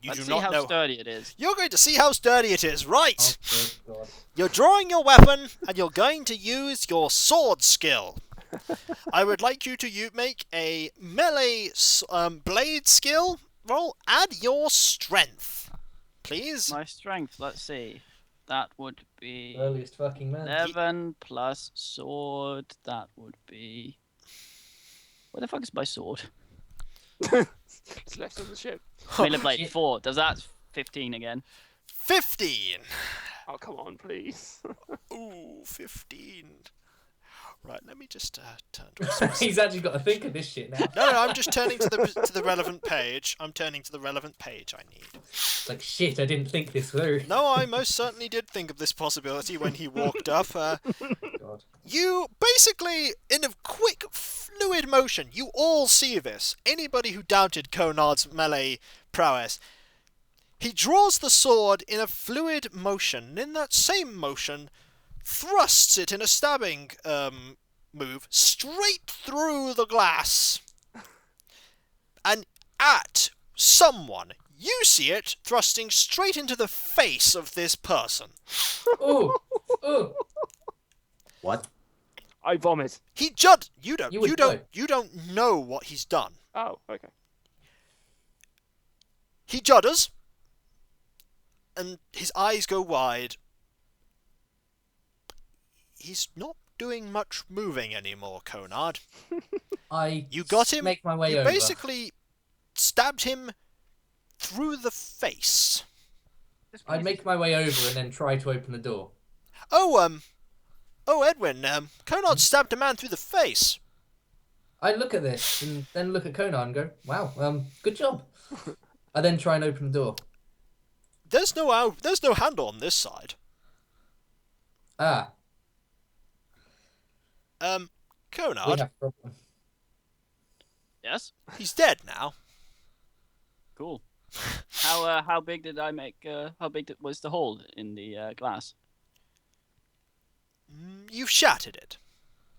You Let's do see not how know. sturdy it is. You're going to see how sturdy it is, right? Oh, good God. You're drawing your weapon, and you're going to use your sword skill. I would like you to make a melee blade skill roll. Add your strength, please. My strength, let's see. That would be Earliest fucking man. 11 plus sword. That would be. Where the fuck is my sword? It's left on the ship. Melee blade shit. 4. Does that 15 again? 15. Oh come on, please. Ooh, 15. Right, let me just turn to a specific... He's actually got to think of this shit now. No, I'm just turning to the relevant page. I'm turning to the relevant page I need. It's like, shit, I didn't think this through. No, I most certainly did think of this possibility when he walked up. God. You basically, in a quick, fluid motion, you all see this. Anybody who doubted Conard's melee prowess, he draws the sword in a fluid motion, and in that same motion, thrusts it in a stabbing move straight through the glass. And at someone, you see it thrusting straight into the face of this person. Ooh, ooh. What? I vomit. He jud. You You would know. don't know what he's done. Oh, okay. He judders, and his eyes go wide. He's not doing much moving anymore, Conard. You got him. Make my way You over. basically stabbed him through the face. I'd make my way over and then try to open the door. Oh, Edwin, Conard stabbed a man through the face. I look at this and then look at Conan and go, wow, good job. I then try and open the door. There's no handle on this side. Ah, we Conard, have a problem. Yes? he's dead now. Cool. How big did I make? How big was the hole in the glass? You've shattered it.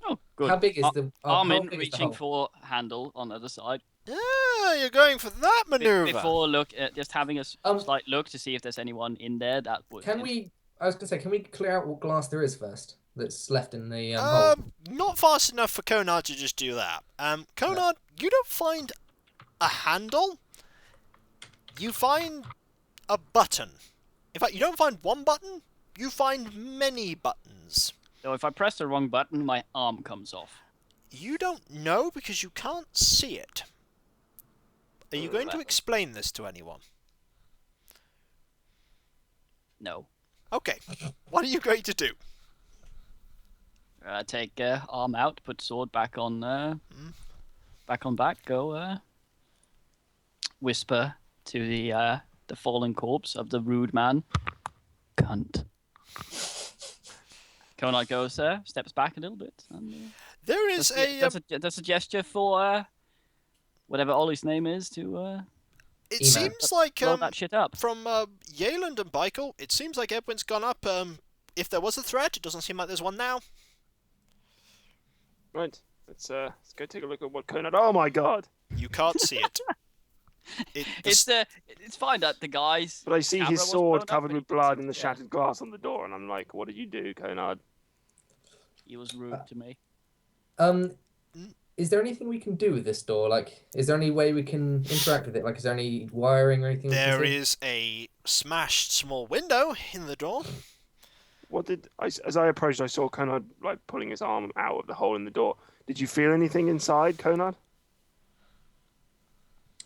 Oh, good. How big is the how Armin big is the reaching hole? for handle on the other side. Ah, you're going for that maneuver. Before look at just having a Um, slight look to see if there's anyone in there that would. Can we? I was gonna say, can we clear out what glass there is first? That's left in the hole. Not fast enough for Conard to just do that. Conard, you don't find a handle. You find a button. In fact, you don't find one button. You find many buttons. So if I press the wrong button, my arm comes off. You don't know because you can't see it. Are you going to explain this to anyone? No. Okay. What are you going to do? Take arm out, put sword back on. Back. Go. Whisper to the fallen corpse of the rude man. Cunt. Conrad goes steps back a little bit. And, There is that's a gesture for whatever Ollie's name is to It Emo. seems like blow that shit up. from Yayland and Beichel, it seems like Edwin's gone up. If there was a threat, it doesn't seem like there's one now. Right. Let's go take a look at what Conrad. Oh my God! You can't see it. It's fine that the guys. But I see camera his was sword blown up, covered but with you can blood see- and the yeah. shattered glass on the door, and I'm like, what did you do, Conrad? He was rude to me. Is there anything we can do with this door? Like, is there any way we can interact with it? Like, is there any wiring or anything? There we can see? is a smashed small window in the door. What did as I approached, I saw Conrad like pulling his arm out of the hole in the door. Did you feel anything inside, Conrad?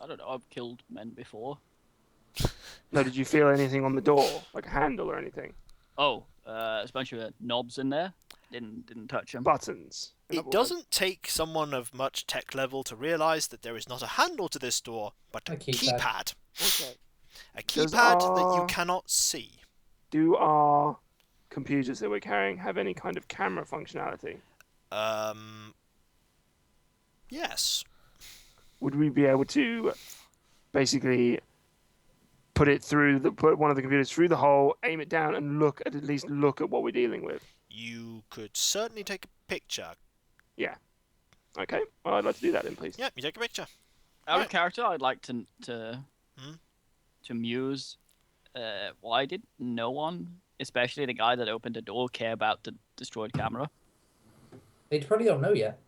I don't know. I've killed men before. No, did you feel anything on the door, like a handle or anything? Oh, there's a bunch of knobs in there. Didn't touch them. Buttons. in It other words. doesn't take someone of much tech level to realise that there is not a handle to this door, but a A keypad. keypad. Okay. A Does keypad that you our- cannot see. Do our computers that we're carrying have any kind of camera functionality? Yes. Would we be able to basically put one of the computers through the hole, aim it down, and at least look at what we're dealing with? You could certainly take a picture. Yeah. Okay. Well, I'd like to do that then, please. Yeah, you take a picture. Out Right. of character, I'd like to Hmm? muse. Why did no one, especially the guy that opened the door, care about the destroyed camera? They probably don't know yet.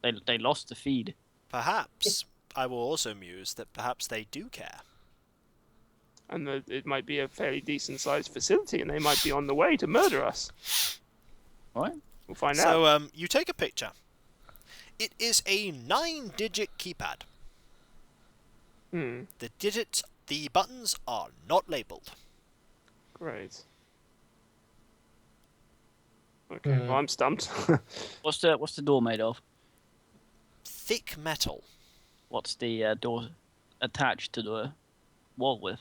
They lost the feed. Perhaps I will also muse that perhaps they do care. And it might be a fairly decent-sized facility, and they might be on the way to murder us. All right. We'll find out. So you take a picture. It is a 9-digit keypad. Hmm. The buttons are not labelled. Great. Okay. Well, I'm stumped. What's the door made of? Thick metal. What's the door attached to the wall with?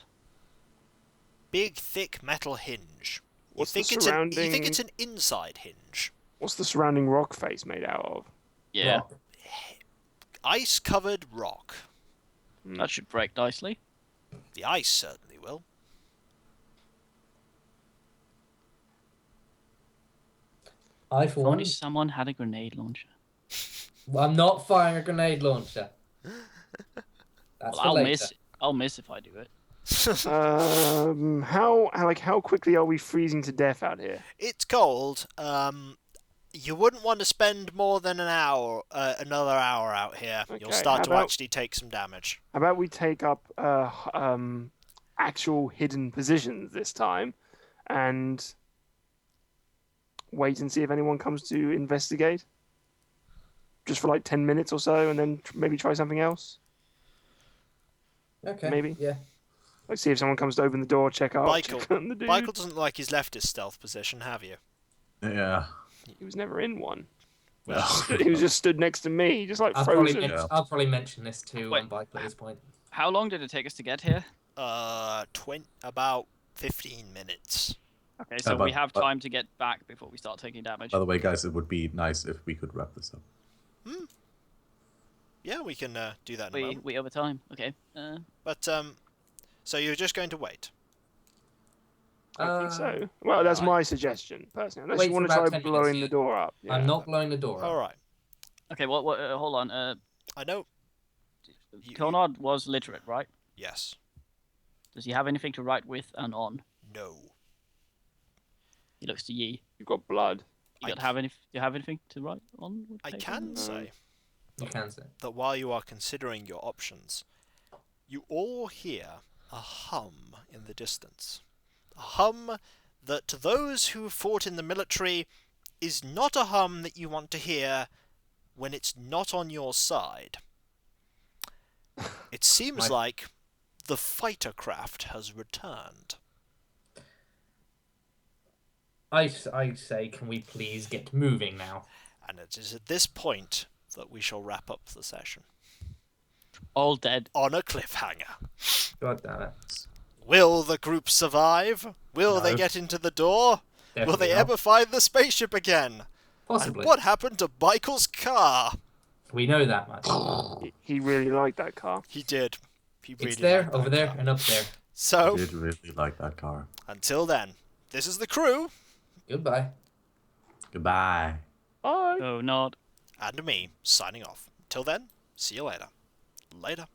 Big, thick metal hinge. What's the you think surrounding? it's an inside hinge. What's the surrounding rock face made out of? Yeah, Rock. Ice-covered rock. that should break nicely. The ice certainly will. I, If for only one, someone had a grenade launcher. I'm not firing a grenade launcher. That's for later. I'll miss if I do it. How quickly are we freezing to death out here? It's cold. You wouldn't want to spend more than an hour, another hour out here. You'll Okay, start how to about- actually take some damage. How about we take up actual hidden positions this time, and wait and see if anyone comes to investigate? Just for like 10 minutes or so, and then maybe try something else. Okay. Maybe. Yeah. Like see if someone comes to open the door, check on the dude. Michael doesn't like his left his stealth position, have you? Yeah. He was never in one. No. He was just stood next to me, just like I'll probably, frozen. I'll probably mention this to Wait. Bike at this point. How long did it take us to get here? About 15 minutes. Okay, so but- we have but- time to get back before we start taking damage. By the way, guys, it would be nice if we could wrap this up. Yeah, we can do that in a moment. We over time. Okay. But so you're just going to wait. I think so. Well, that's my suggestion, personally. Unless Wait you want for to about try 10 blowing minutes. the door up. Yeah. I'm not blowing the door. All up. right. Okay. What? Hold on. I know. You- Conrad was literate, right? Yes. Does he have anything to write with and on? No. He looks to ye. You've got blood. Do you have anything to write on? I paper? can say You can say. that while you are considering your options, you all hear a hum in the distance. A hum that to those who fought in the military is not a hum that you want to hear when it's not on your side. It seems like the fighter craft has returned. I say, can we please get moving now? And it is at this point that we shall wrap up the session. All dead. On a cliffhanger. God damn it. Will the group survive? Will they No. get into the door? Will Definitely they not. ever find the spaceship again? Possibly. And what happened to Michael's car? We know that much. He really liked that car. He did. He really It's there, liked over that there, car. and up there. I So, did really like that car. until then, this is the crew, Goodbye. Goodbye. Bye. Oh, not. and me, signing off. Until then, see you later. Later.